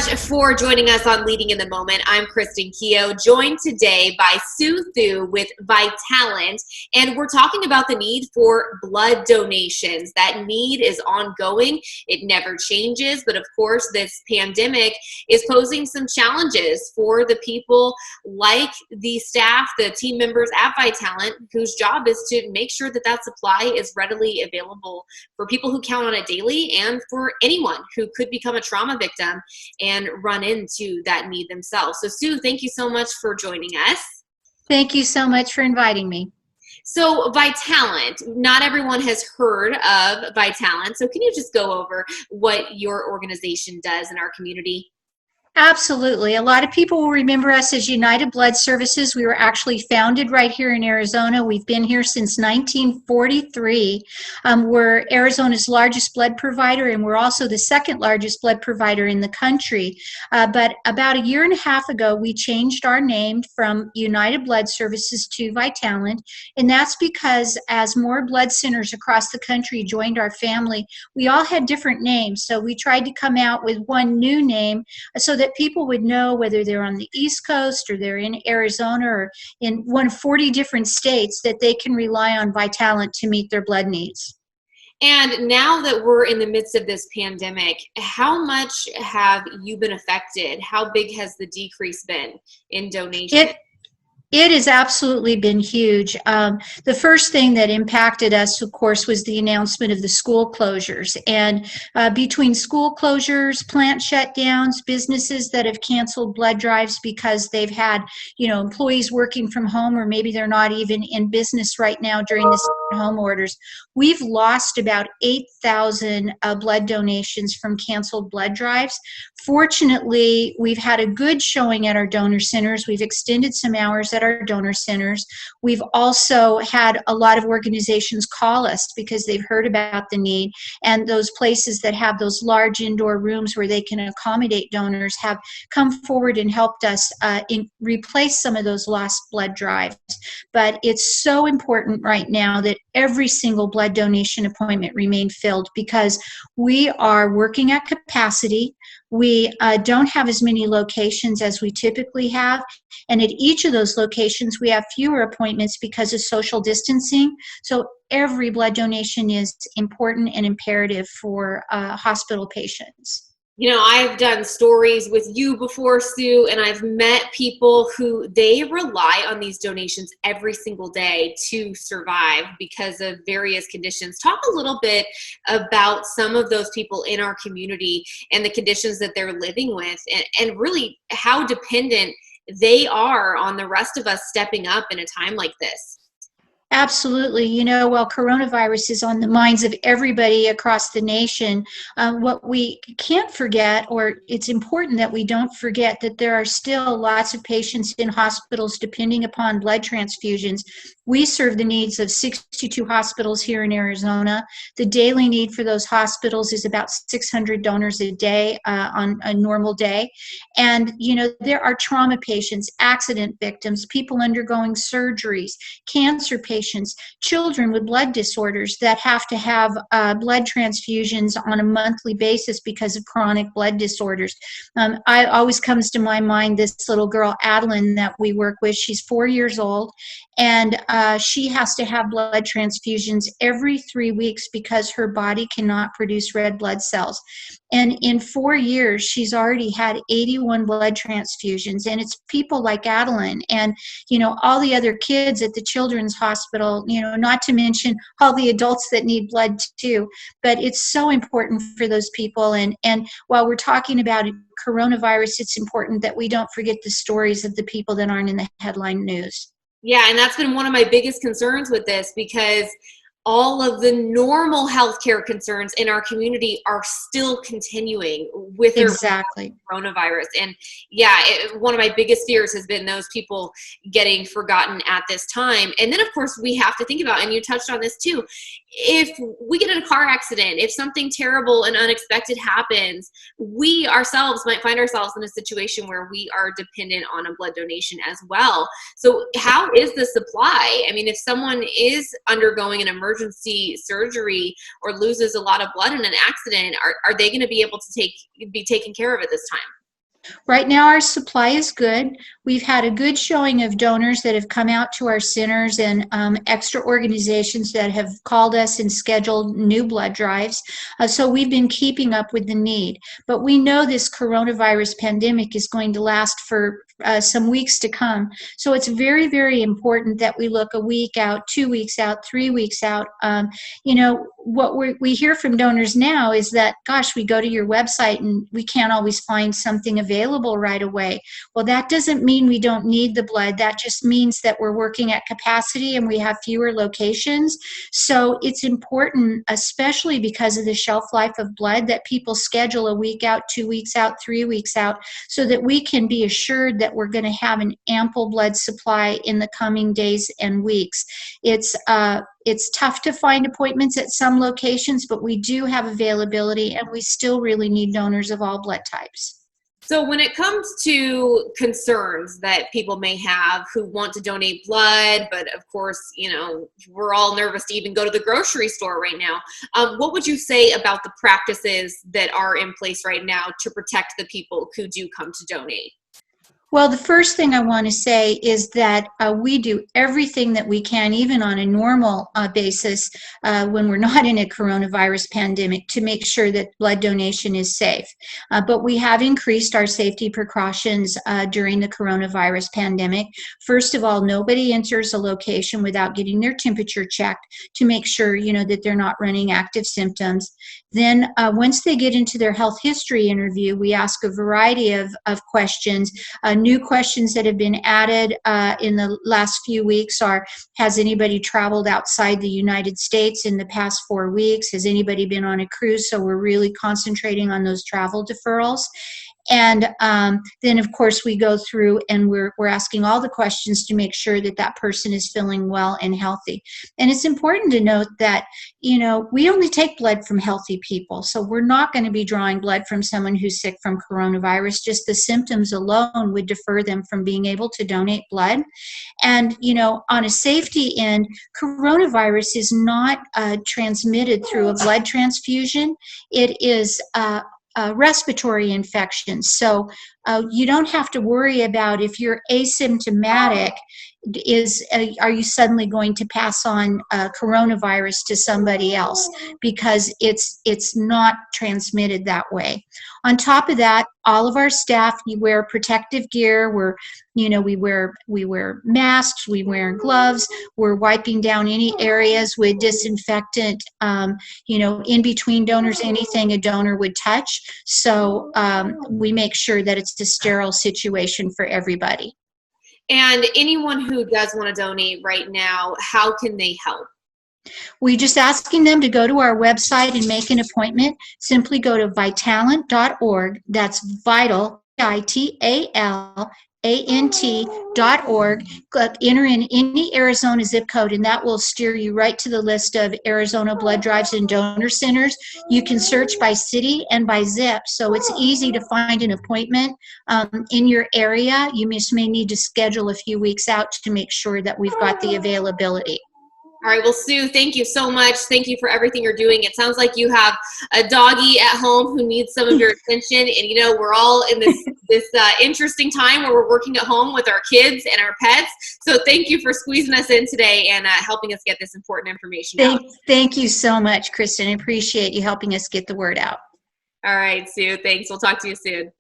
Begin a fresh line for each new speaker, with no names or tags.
much for joining us on Leading in the Moment. I'm Kristen Keogh, joined today by Sue Thu with Vitalant, and we're talking about the need for blood donations. That need is ongoing. It never changes, but of course, this pandemic is posing some challenges for the people like the staff, the team members at Vitalant, whose job is to make sure that that supply is readily available for people who count on it daily and for anyone who could become a trauma victim and run into that need themselves. So Sue, thank you so much for joining us.
Thank you so much for inviting me.
So Vitalant, not everyone has heard of Vitalant. So can you just go over what your organization does in our community?
Absolutely. A lot of people will remember us as United Blood Services. We were actually founded right here in Arizona. We've been here since 1943. We're Arizona's largest blood provider, and we're also the second largest blood provider in the country. But about a year and a half ago, we changed our name from United Blood Services to Vitalant, and that's because as more blood centers across the country joined our family, we all had different names. So we tried to come out with one new name so that people would know whether they're on the East Coast or they're in Arizona or in one of 40 different states that they can rely on Vitalant to meet their blood needs.
And now that we're in the midst of this pandemic, how much have you been affected? How big has the decrease been in donations?
It has absolutely been huge. The first thing that impacted us, of course, was the announcement of the school closures. And between school closures, plant shutdowns, businesses that have canceled blood drives because they've had, employees working from home, or maybe they're not even in business right now during the stay-at-home orders, we've lost about 8,000 blood donations from canceled blood drives. Fortunately, we've had a good showing at our donor centers. We've extended some hours at our donor centers. We've also had a lot of organizations call us because they've heard about the need, and those places that have those large indoor rooms where they can accommodate donors have come forward and helped us replace some of those lost blood drives. But it's so important right now that every single blood donation appointment remain filled, because we are working at capacity. We don't have as many locations as we typically have, and at each of those locations we have fewer appointments because of social distancing. So every blood donation is important and imperative for hospital patients.
I've done stories with you before, Sue, and I've met people who they rely on these donations every single day to survive because of various conditions. Talk a little bit about some of those people in our community and the conditions that they're living with, and really how dependent they are on the rest of us stepping up in a time like this.
Absolutely. While coronavirus is on the minds of everybody across the nation, what we can't forget, or it's important that we don't forget, that there are still lots of patients in hospitals depending upon blood transfusions. We serve the needs of 62 hospitals here in Arizona. The daily need for those hospitals is about 600 donors a day on a normal day. And, there are trauma patients, accident victims, people undergoing surgeries, cancer patients, children with blood disorders that have to have blood transfusions on a monthly basis because of chronic blood disorders. I always comes to my mind this little girl, Adeline, that we work with. She's 4 years old, and she has to have blood transfusions every 3 weeks because her body cannot produce red blood cells. And in 4 years, she's already had 81 blood transfusions. And it's people like Adeline and, all the other kids at the children's hospital, not to mention all the adults that need blood too. But it's so important for those people. And while we're talking about coronavirus, it's important that we don't forget the stories of the people that aren't in the headline news.
Yeah, and that's been one of my biggest concerns with this, because all of the normal healthcare concerns in our community are still continuing with
Exactly.
coronavirus. And yeah, one of my biggest fears has been those people getting forgotten at this time. And then, of course, we have to think about, and you touched on this too, if we get in a car accident, if something terrible and unexpected happens, we ourselves might find ourselves in a situation where we are dependent on a blood donation as well. So how is the supply? I mean, if someone is undergoing an emergency surgery or loses a lot of blood in an accident, are they going to be able to be taken care of at this time?
Right now, our supply is good. We've had a good showing of donors that have come out to our centers and extra organizations that have called us and scheduled new blood drives. So we've been keeping up with the need. But we know this coronavirus pandemic is going to last for some weeks to come. So it's very, very important that we look a week out, 2 weeks out, 3 weeks out. What we hear from donors now is that, gosh, we go to your website and we can't always find something available right away. Well, that doesn't mean we don't need the blood. That just means that we're working at capacity and we have fewer locations. So it's important, especially because of the shelf life of blood, that people schedule a week out, 2 weeks out, 3 weeks out, so that we can be assured that we're going to have an ample blood supply in the coming days and weeks. It's tough to find appointments at some locations, but we do have availability, and we still really need donors of all blood types.
So when it comes to concerns that people may have who want to donate blood, but of course, we're all nervous to even go to the grocery store right now. What would you say about the practices that are in place right now to protect the people who do come to donate?
Well, the first thing I want to say is that we do everything that we can, even on a normal basis, when we're not in a coronavirus pandemic, to make sure that blood donation is safe. But we have increased our safety precautions during the coronavirus pandemic. First of all, nobody enters a location without getting their temperature checked to make sure, that they're not running active symptoms. Then once they get into their health history interview, we ask a variety of questions. New questions that have been added in the last few weeks are: has anybody traveled outside the United States in the past 4 weeks? Has anybody been on a cruise? So we're really concentrating on those travel deferrals. And then, of course, we go through and we're asking all the questions to make sure that that person is feeling well and healthy. And it's important to note that, we only take blood from healthy people. So we're not going to be drawing blood from someone who's sick from coronavirus. Just the symptoms alone would defer them from being able to donate blood. And, on a safety end, coronavirus is not transmitted through a blood transfusion. It is respiratory infections. So you don't have to worry about, if you're asymptomatic, are you suddenly going to pass on coronavirus to somebody else, because it's not transmitted that way. On top of that, all of our staff, you wear protective gear. We wear masks, we wear gloves, we're wiping down any areas with disinfectant, in between donors, anything a donor would touch. So we make sure that it's a sterile situation for everybody.
And anyone who does want to donate right now, how can they help?
We're just asking them to go to our website and make an appointment. Simply go to vitalant.org. That's vital, vitalant.org. Enter in any Arizona zip code, and that will steer you right to the list of Arizona blood drives and donor centers. You can search by city and by zip, so it's easy to find an appointment in your area. You just may need to schedule a few weeks out to make sure that we've got the availability.
All right. Well, Sue, thank you so much. Thank you for everything you're doing. It sounds like you have a doggy at home who needs some of your attention. And, we're all in this interesting time where we're working at home with our kids and our pets. So thank you for squeezing us in today and helping us get this important information out.
Thank you so much, Kristen. I appreciate you helping us get the word out.
All right, Sue. Thanks. We'll talk to you soon.